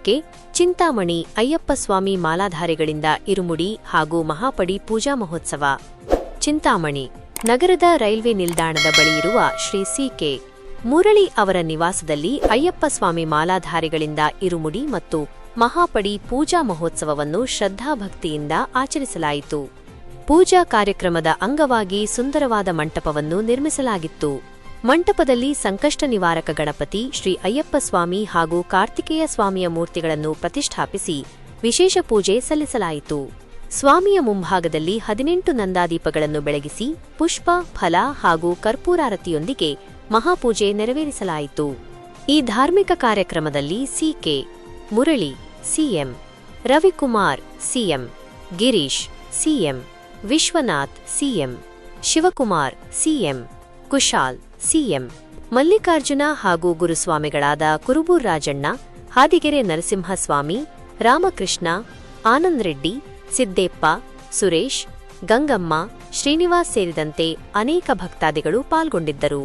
28ಕ್ಕೆ ಚಿಂತಾಮಣಿ ಅಯ್ಯಪ್ಪ ಸ್ವಾಮಿ ಮಾಲಾಧಾರಿಗಳಿಂದ ಇರುಮುಡಿ ಹಾಗೂ ಮಹಾಪಡಿ ಪೂಜಾ ಮಹೋತ್ಸವ. ಚಿಂತಾಮಣಿ ನಗರದ ರೈಲ್ವೆ ನಿಲ್ದಾಣದ ಬಳಿಯಿರುವ ಶ್ರೀ ಸಿ.ಕೆ. ಮುರಳಿ ಅವರ ನಿವಾಸದಲ್ಲಿ ಅಯ್ಯಪ್ಪ ಸ್ವಾಮಿ ಮಾಲಾಧಾರಿಗಳಿಂದ ಇರುಮುಡಿ ಮತ್ತು ಮಹಾಪಡಿ ಪೂಜಾ ಮಹೋತ್ಸವವನ್ನು ಶ್ರದ್ಧಾಭಕ್ತಿಯಿಂದ ಆಚರಿಸಲಾಯಿತು. ಪೂಜಾ ಕಾರ್ಯಕ್ರಮದ ಅಂಗವಾಗಿ ಸುಂದರವಾದ ಮಂಟಪವನ್ನು ನಿರ್ಮಿಸಲಾಗಿತ್ತು. ಮಂಟಪದಲ್ಲಿ ಸಂಕಷ್ಟ ನಿವಾರಕ ಗಣಪತಿ, ಶ್ರೀ ಅಯ್ಯಪ್ಪ ಸ್ವಾಮಿ ಹಾಗೂ ಕಾರ್ತಿಕೇಯ ಸ್ವಾಮಿಯ ಮೂರ್ತಿಗಳನ್ನು ಪ್ರತಿಷ್ಠಾಪಿಸಿ ವಿಶೇಷ ಪೂಜೆ ಸಲ್ಲಿಸಲಾಯಿತು. ಸ್ವಾಮಿಯ ಮುಂಭಾಗದಲ್ಲಿ 18 ನಂದಾದೀಪಗಳನ್ನು ಬೆಳಗಿಸಿ ಪುಷ್ಪ, ಫಲ ಹಾಗೂ ಕರ್ಪೂರಾರತಿಯೊಂದಿಗೆ ಮಹಾಪೂಜೆ ನೆರವೇರಿಸಲಾಯಿತು. ಈ ಧಾರ್ಮಿಕ ಕಾರ್ಯಕ್ರಮದಲ್ಲಿ C K. Murali CM, Ravikumar CM, Girish CM, Vishwanath CM, Shivakumar CM, Kushal CM, Mallikarjuna ಹಾಗೂ ಗುರುಸ್ವಾಮಿಗಳಾದ ಕುರುಬೂರ್ ರಾಜಣ್ಣ, ಹಾದಿಗೆರೆ ನರಸಿಂಹಸ್ವಾಮಿ, ರಾಮಕೃಷ್ಣ, ಆನಂದ್ ರೆಡ್ಡಿ, ಸಿದ್ದೇಪ್ಪ, ಸುರೇಶ್, ಗಂಗಮ್ಮ, ಶ್ರೀನಿವಾಸ್ ಸೇರಿದಂತೆ ಅನೇಕ ಭಕ್ತಾದಿಗಳು ಪಾಲ್ಗೊಂಡಿದ್ದರು.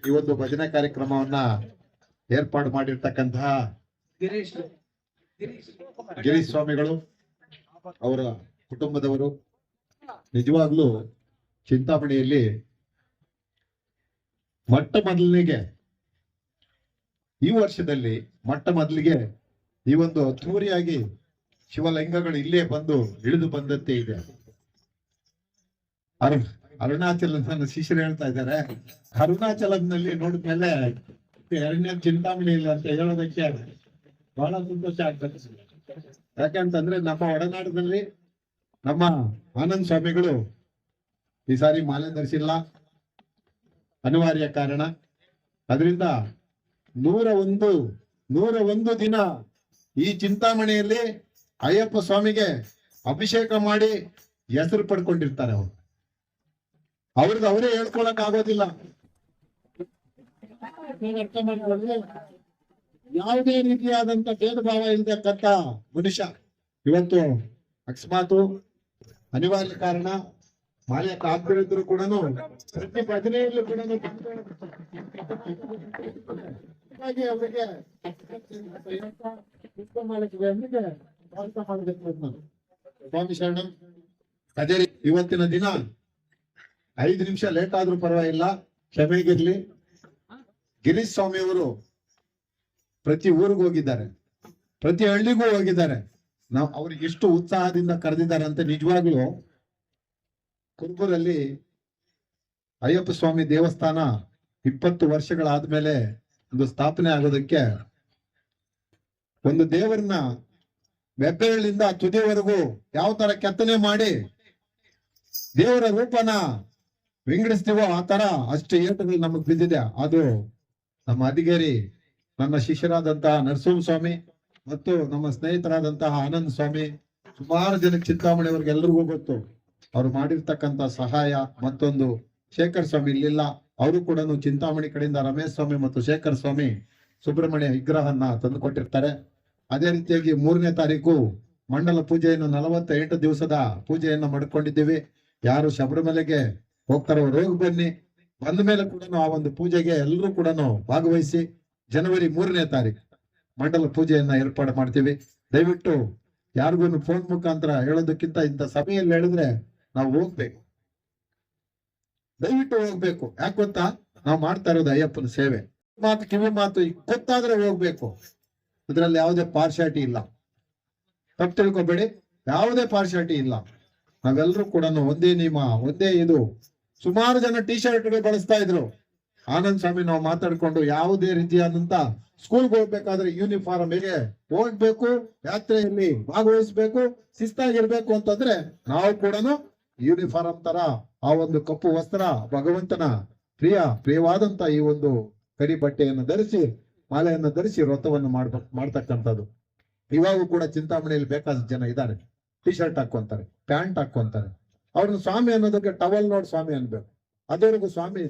ಈ ಒಂದು ಭಜನೆ ಕಾರ್ಯಕ್ರಮವನ್ನ ಏರ್ಪಾಡು ಮಾಡಿರ್ತಕ್ಕಂತಹ ಗಿರೀಶ್ ಸ್ವಾಮಿಗಳು ಅವರ ಕುಟುಂಬದವರು ನಿಜವಾಗ್ಲೂ ಚಿಂತಾಮಣಿಯಲ್ಲಿ ಮೊಟ್ಟ ಮೊದಲಿಗೆ ಈ ವರ್ಷದಲ್ಲಿ ಮೊಟ್ಟ ಮೊದಲಿಗೆ ಈ ಒಂದು ಅದ್ಧೂರಿಯಾಗಿ ಶಿವಲಿಂಗಗಳು ಇಲ್ಲೇ ಬಂದು ಇಳಿದು ಬಂದದ್ದೇ ಇದೆ. ಅರುಣಾಚಲ ನನ್ನ ಶಿಷ್ಯರು ಹೇಳ್ತಾ ಇದ್ದಾರೆ, ಅರುಣಾಚಲದಲ್ಲಿ ನೋಡಿದ್ಮೇಲೆ ಎರಡನೇ ಚಿಂತಾಮಣಿ ಇಲ್ಲ ಅಂತ ಹೇಳೋದಕ್ಕೆ ಬಹಳ ಸಂತೋಷ ಆಗ್ತದೆ. ಯಾಕಂತಂದ್ರೆ ನಮ್ಮ ಒಡನಾಡದಲ್ಲಿ ನಮ್ಮ ಆನಂದ್ ಸ್ವಾಮಿಗಳು ಈ ಸಾರಿ ಮಾಲೆ ಧರಿಸಿಲ್ಲ, ಅನಿವಾರ್ಯ ಕಾರಣ. ಅದರಿಂದ 101 ದಿನ ಈ ಚಿಂತಾಮಣಿಯಲ್ಲಿ ಅಯ್ಯಪ್ಪ ಸ್ವಾಮಿಗೆ ಅಭಿಷೇಕ ಮಾಡಿ ಹೆಸರು ಪಡ್ಕೊಂಡಿರ್ತಾರೆ. ಅವ್ರದ್ದು ಅವರೇ ಹೇಳ್ಕೊಳಕ್ ಆಗೋದಿಲ್ಲ. ಯಾವುದೇ ರೀತಿಯಾದಂತ ಭೇದ ಭಾವ ಇಲ್ದಕ್ಕಂತ ಮನುಷ್ಯ ಇವತ್ತು ಅಕಸ್ಮಾತ್ ಅನಿವಾರ್ಯ ಕಾರಣ ಮಾಲೆ ಆಗ್ತಿರಿದ್ರು ಕೂಡ ಪ್ರತಿ ಭಜನೆಯಲ್ಲೂ ಕೂಡ ಅವರಿಗೆ ಸ್ವಾಮಿ ಶರಣಂ. ಅದೇ ಇವತ್ತಿನ ದಿನ 5 ನಿಮಿಷ ಲೇಟ್ ಆದ್ರೂ ಪರವಾಗಿಲ್ಲ, ಕ್ಷಮೆಗಿರ್ಲಿ. ಗಿರೀಶ್ ಸ್ವಾಮಿ ಅವರು ಪ್ರತಿ ಊರಿಗೂ ಹೋಗಿದ್ದಾರೆ, ಪ್ರತಿ ಹಳ್ಳಿಗೂ ಹೋಗಿದ್ದಾರೆ. ನಾವು ಅವ್ರಿಗೆ ಎಷ್ಟು ಉತ್ಸಾಹದಿಂದ ಕರೆದಿದ್ದಾರೆ ಅಂತ. ನಿಜವಾಗ್ಲೂ ಕುರುಬೂರಲ್ಲಿ ಅಯ್ಯಪ್ಪ ಸ್ವಾಮಿ ದೇವಸ್ಥಾನ 20 ವರ್ಷಗಳಾದ್ಮೇಲೆ ಒಂದು ಸ್ಥಾಪನೆ ಆಗೋದಕ್ಕೆ ಒಂದು ದೇವರನ್ನ ಬೆಬ್ಬೆರಳಿಂದ ತುದಿವರೆಗೂ ಯಾವ ತರ ಕೆತ್ತನೆ ಮಾಡಿ ದೇವರ ರೂಪನ ವಿಂಗಡಿಸ್ತೀವೋ ಆ ತರ ಅಷ್ಟು ಏಟುಗಳು ನಮಗ್ ಬಿದ್ದಿದೆ. ಅದು ನಮ್ಮ ಅಧಿಕಾರಿ ನನ್ನ ಶಿಷ್ಯರಾದಂತಹ ನರಸಿಂಹ ಸ್ವಾಮಿ ಮತ್ತು ನಮ್ಮ ಸ್ನೇಹಿತರಾದಂತಹ ಆನಂದ್ ಸ್ವಾಮಿ, ಸುಮಾರು ಜನಕ್ಕೆ ಚಿಂತಾಮಣಿಯವ್ರಿಗೆಲ್ಲರಿಗೂ ಗೊತ್ತು ಅವ್ರು ಮಾಡಿರ್ತಕ್ಕಂತ ಸಹಾಯ. ಮತ್ತೊಂದು ಶೇಖರ್ ಸ್ವಾಮಿ ಇಲ್ಲಿಲ್ಲ, ಅವರು ಕೂಡ ಚಿಂತಾಮಣಿ ಕಡೆಯಿಂದ ರಮೇಶ್ ಸ್ವಾಮಿ ಮತ್ತು ಶೇಖರ್ ಸ್ವಾಮಿ ಸುಬ್ರಹ್ಮಣ್ಯ ವಿಗ್ರಹನ್ನ ತಂದು ಕೊಟ್ಟಿರ್ತಾರೆ. ಅದೇ ರೀತಿಯಾಗಿ 3ನೇ ತಾರೀಕು ಮಂಡಲ ಪೂಜೆಯನ್ನು 48 ದಿವಸದ ಪೂಜೆಯನ್ನ ಮಾಡ್ಕೊಂಡಿದ್ದೀವಿ. ಯಾರು ಶಬರಿಮಲೆಗೆ ಹೋಗ್ತಾರೋ ಹೋಗಿ ಬನ್ನಿ. ಬಂದ ಮೇಲೆ ಕೂಡ ಆ ಒಂದು ಪೂಜೆಗೆ ಎಲ್ಲರೂ ಕೂಡ ಭಾಗವಹಿಸಿ ಜನವರಿ 3ನೇ ತಾರೀಕು ಮಂಡಲ ಪೂಜೆಯನ್ನ ಏರ್ಪಾಡು ಮಾಡ್ತೀವಿ. ದಯವಿಟ್ಟು ಯಾರಿಗೂ ಫೋನ್ ಮುಖಾಂತರ ಹೇಳೋದಕ್ಕಿಂತ ಇಂಥ ಸಭೆಯಲ್ಲಿ ಹೇಳಿದ್ರೆ ನಾವು ಹೋಗ್ಬೇಕು, ದಯವಿಟ್ಟು ಹೋಗ್ಬೇಕು. ಯಾಕೆ ಗೊತ್ತಾ, ನಾವು ಮಾಡ್ತಾ ಇರೋದು ಅಯ್ಯಪ್ಪನ ಸೇವೆ. ಮಾತು ಕಿವಿ ಮಾತು ಗೊತ್ತಾದ್ರೆ ಹೋಗ್ಬೇಕು. ಅದ್ರಲ್ಲಿ ಯಾವುದೇ ಪಾರ್ಶಾಲಿಟಿ ಇಲ್ಲ, ತಪ್ಪು ತಿಳ್ಕೊಬೇಡಿ, ಯಾವುದೇ ಪಾರ್ಶಾಲಿಟಿ ಇಲ್ಲ. ನಾವೆಲ್ಲರೂ ಕೂಡ ಒಂದೇ ನಿಯಮ, ಒಂದೇ ಇದು. ಸುಮಾರು ಜನ ಟಿ ಶರ್ಟ್ಗಳು ಬಳಸ್ತಾ ಇದ್ರು. ಆನಂದ್ ಸ್ವಾಮಿ ನಾವು ಮಾತಾಡ್ಕೊಂಡು ಯಾವುದೇ ರೀತಿಯಾದಂತ ಸ್ಕೂಲ್ಗೆ ಹೋಗ್ಬೇಕಾದ್ರೆ ಯೂನಿಫಾರ್ಮ್ ಹೇಗೆ ಹೋಗ್ಬೇಕು, ಯಾತ್ರೆಯಲ್ಲಿ ಭಾಗವಹಿಸ್ಬೇಕು, ಶಿಸ್ತಾಗಿರ್ಬೇಕು ಅಂತಂದ್ರೆ ನಾವು ಕೂಡ ಯೂನಿಫಾರ್ಮ್ ತರ ಆ ಒಂದು ಕಪ್ಪು ವಸ್ತ್ರ, ಭಗವಂತನ ಪ್ರಿಯವಾದಂತ ಈ ಒಂದು ಕರಿ ಬಟ್ಟೆಯನ್ನು ಧರಿಸಿ, ಮಾಲೆಯನ್ನು ಧರಿಸಿ ವ್ರತವನ್ನು ಮಾಡ್ತಕ್ಕಂಥದ್ದು. ಇವಾಗೂ ಕೂಡ ಚಿಂತಾಮಣಿಯಲ್ಲಿ ಬೇಕಾದ ಜನ ಇದ್ದಾರೆ, ಟಿ ಶರ್ಟ್ ಹಾಕೊಂತಾರೆ, ಪ್ಯಾಂಟ್ ಹಾಕೊಂತಾರೆ. ಅವ್ರನ್ನ ಸ್ವಾಮಿ ಅನ್ನೋದಕ್ಕೆ ಟವಲ್ ನೋಡಿ ಸ್ವಾಮಿ ಅನ್ಬೇಕು. ಅದುವರೆಗೂ ಸ್ವಾಮಿ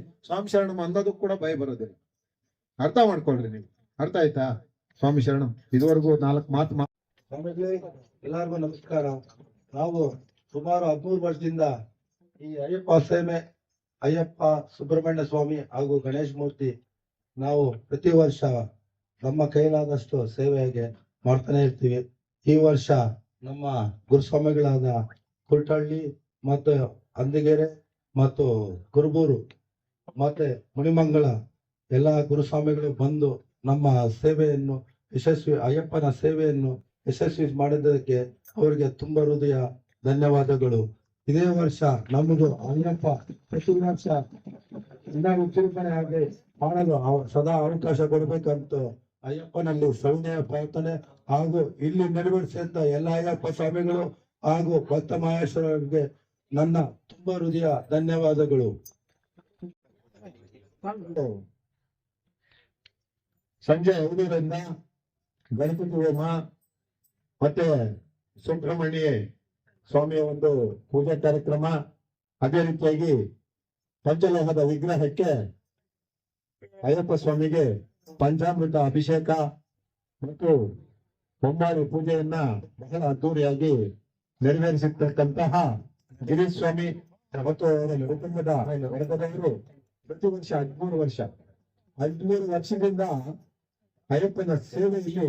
ಶರಣಂ ಅನ್ನೋದಕ್ಕೆ ಕೂಡ ಭಯ ಬರೋದಿಲ್ಲ. ಅರ್ಥ ಮಾಡ್ಕೊಳ್ರಿ ನೀವು. ಅರ್ಥ ಆಯ್ತಾ? ಸ್ವಾಮಿ ಶರಣಂ. ಇದುವರೆಗೂ 4 ಮಾತು ಸ್ವಾಮಿಗಳೇ, ಎಲ್ಲರಿಗೂ ನಮಸ್ಕಾರ. ನಾವು ಸುಮಾರು 13 ವರ್ಷದಿಂದ ಈ ಅಯ್ಯಪ್ಪ ಸೇವೆ, ಅಯ್ಯಪ್ಪ ಸುಬ್ರಹ್ಮಣ್ಯ ಸ್ವಾಮಿ ಹಾಗೂ ಗಣೇಶ್ ಮೂರ್ತಿ ನಾವು ಪ್ರತಿ ವರ್ಷ ನಮ್ಮ ಕೈಲಾದಷ್ಟು ಸೇವೆಗೆ ಮಾಡ್ತಾನೆ ಇರ್ತೀವಿ. ಈ ವರ್ಷ ನಮ್ಮ ಗುರುಸ್ವಾಮಿಗಳಾದ ಕುರ್ಟಳ್ಳಿ ಮತ್ತು ಅಂದಿಗೆರೆ ಮತ್ತು ಕುರುಬೂರು ಮತ್ತೆ ಮುನಿಮಂಗಳ ಎಲ್ಲ ಗುರುಸ್ವಾಮಿಗಳು ಬಂದು ನಮ್ಮ ಸೇವೆಯನ್ನು ಅಯ್ಯಪ್ಪನ ಸೇವೆಯನ್ನು ಯಶಸ್ವಿ ಮಾಡಿದ್ದಕ್ಕೆ ಅವರಿಗೆ ತುಂಬಾ ಹೃದಯ ಧನ್ಯವಾದಗಳು. ಇದೇ ವರ್ಷ ನಮ್ಮದು ಅಯ್ಯಪ್ಪ ಪ್ರತಿ ವರ್ಷ ವಿಜೃಂಭಣೆ ಆಗಿ ಮಾಡಲು ಸದಾ ಅವಕಾಶ ಕೊಡಬೇಕಂತ ಅಯ್ಯಪ್ಪನಲ್ಲಿ ಸವಿನಯ ಪ್ರಾರ್ಥನೆ ಹಾಗೂ ಇಲ್ಲಿ ನೆರವೇರಿಸಿದಂತ ಎಲ್ಲ ಅಯ್ಯಪ್ಪ ಸ್ವಾಮಿಗಳು ಹಾಗೂ ಭಕ್ತ ಮಹೇಶ್ವರರಿಗೆ ನನ್ನ ತುಂಬಾ ಹೃದಯ ಧನ್ಯವಾದಗಳು. ಸಂಜೆ 5ರಿಂದ ಗಣಪತಿ ಹೋಮ ಮತ್ತೆ ಸುಬ್ರಹ್ಮಣ್ಯ ಸ್ವಾಮಿಯ ಒಂದು ಪೂಜಾ ಕಾರ್ಯಕ್ರಮ, ಅದೇ ರೀತಿಯಾಗಿ ಪಂಚಲೋಹದ ವಿಗ್ರಹಕ್ಕೆ ಅಯ್ಯಪ್ಪ ಸ್ವಾಮಿಗೆ ಪಂಚಾಮೃತ ಅಭಿಷೇಕ ಮತ್ತು ಹೊಂಬಾರಿ ಪೂಜೆಯನ್ನ ಬಹಳ ಅದ್ದೂರಿಯಾಗಿ ನೆರವೇರಿಸಿರ್ತಕ್ಕಂತಹ ಗಿರೀಶ್ ಸ್ವಾಮಿ ಮತ್ತು ಅವರ ಕುಟುಂಬದ ವರ್ಗದವರು ಪ್ರತಿ ವರ್ಷ 13 ವರ್ಷದಿಂದ ಅಯ್ಯಪ್ಪನ ಸೇವೆಯಲ್ಲಿ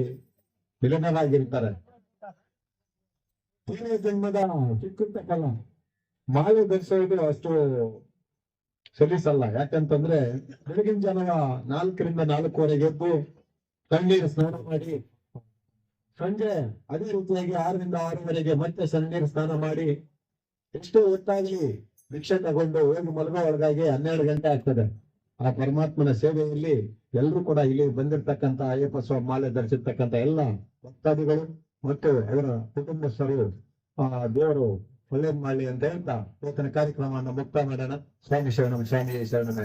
ವಿಲನರಾಗಿರ್ತಾರೆ. ಪೂರ್ವ ಜನ್ಮದ ಚಿಕ್ಕ ಫಲ ಮಾಲೆ ಧರಿಸೋದು ಅಷ್ಟು ಸಲ್ಲಿಸಲ್ಲ. ಯಾಕಂತಂದ್ರೆ ಬೆಳಗಿನ ಜಾವ 4ರಿಂದ 4:15 ಎದ್ದು ತಣ್ಣೀರು ಸ್ನಾನ ಮಾಡಿ ಸಂಜೆ ಅದೇ ರೀತಿಯಾಗಿ 6ರಿಂದ 6:30 ಮತ್ತೆ ಸಣ್ಣೀರು ಸ್ನಾನ ಮಾಡಿ ಎಷ್ಟು ಹೊತ್ತಾಗಿ ಭಿಕ್ಷೆ ತಗೊಂಡು ಹೋಗಿ ಮಲಗೋ ಒಳಗಾಗಿ 12 ಗಂಟೆ ಆಗ್ತದೆ. ಆ ಪರಮಾತ್ಮನ ಸೇವೆಯಲ್ಲಿ ಎಲ್ಲರೂ ಕೂಡ ಇಲ್ಲಿ ಬಂದಿರತಕ್ಕಂತ ಅಯ್ಯಪ್ಪ ಸ್ವಾಮಿ ಮಾಲೆ ಧರಿಸಿರ್ತಕ್ಕಂತ ಎಲ್ಲ ಭಕ್ತಾದಿಗಳು ಮತ್ತು ಅವರ ಕುಟುಂಬಸ್ಥರು ದೇವರು ಒಳ್ಳೇದ್ ಮಾಡಲಿ ಅಂತ ಹೇಳ್ತಾ ಇವತ್ತಿನ ಕಾರ್ಯಕ್ರಮವನ್ನು ಮುಕ್ತಾಯ ಮಾಡೋಣ. ಸ್ವಾಮಿ ಶರಣಂ, ಸ್ವಾಮಿ ಶರಣಂ.